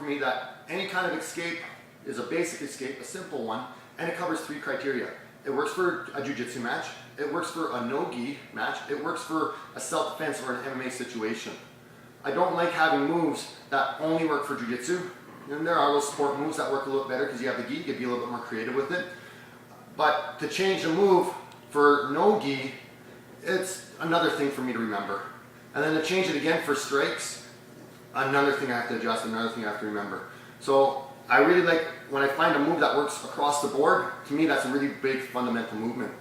for me that any kind of escape is a basic escape, a simple one, and it covers 3 criteria. It works for a jiu-jitsu match, it works for a no-gi match, it works for a self-defense or an MMA situation. I don't like having moves that only work for jiu-jitsu. And there are those sport moves that work a little better because you have the gi, you can be a little bit more creative with it. But to change a move for no-gi, it's another thing for me to remember. And then to change it again for strikes, another thing I have to adjust, another thing I have to remember. So I really like when I find a move that works across the board. To me, that's a really big fundamental movement.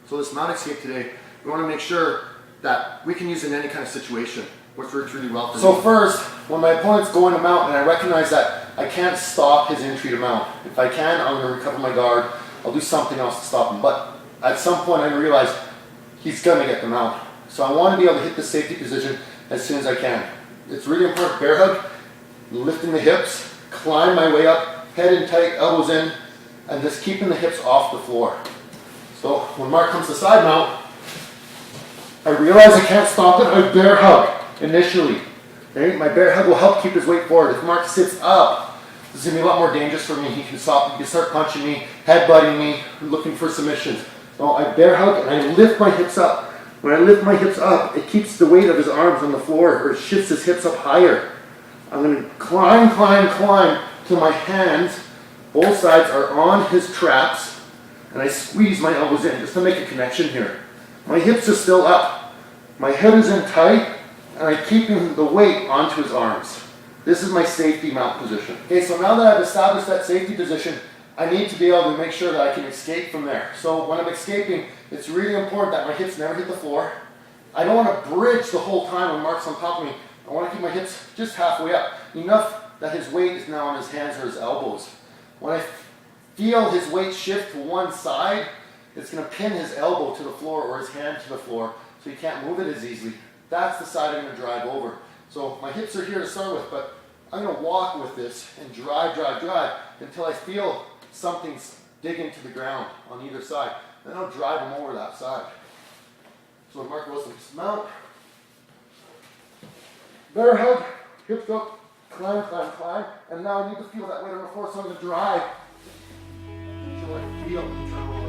So this mount escape today, we want to make sure that we can use it in any kind of situation, which works really well for me. So first, when my opponent's going to mount and I recognize that I can't stop his entry to mount, if I can, I'm going to recover my guard. I'll do something else to stop him. But at some point, I realize he's going to get the mount. So I want to be able to hit the safety position as soon as I can. It's really important. Bear hug, lifting the hips, climb my way up, head in tight, elbows in, and just keeping the hips off the floor. So when Mark comes to side mount, I realize I can't stop it. I bear hug initially. Okay? My bear hug will help keep his weight forward. If Mark sits up, this is going to be a lot more dangerous for me. He can start punching me, headbutting me, looking for submissions. So I bear hug and I lift my hips up. When I lift my hips up, it keeps the weight of his arms on the floor, or it shifts his hips up higher. I'm going to climb, climb, climb till my hands, both sides are on his traps, and I squeeze my elbows in just to make a connection here. My hips are still up. My head is in tight, and I'm keeping the weight onto his arms. This is my safety mount position. Okay, so now that I've established that safety position, I need to be able to make sure that I can escape from there. So when I'm escaping, it's really important that my hips never hit the floor. I don't want to bridge the whole time when Mark's on top of me. I want to keep my hips just halfway up, enough that his weight is now on his hands or his elbows. When I feel his weight shift to one side, it's going to pin his elbow to the floor or his hand to the floor, so he can't move it as easily. That's the side I'm going to drive over. So my hips are here to start with, but I'm going to walk with this and drive, drive, drive until I feel something's digging to the ground on either side. Then I'll drive him over that side. So when Mark goes to dismount, bear hug, hips up, climb, climb, climb, and now I need to feel that weight on the floor, so I'm going to drive until I feel him turn over.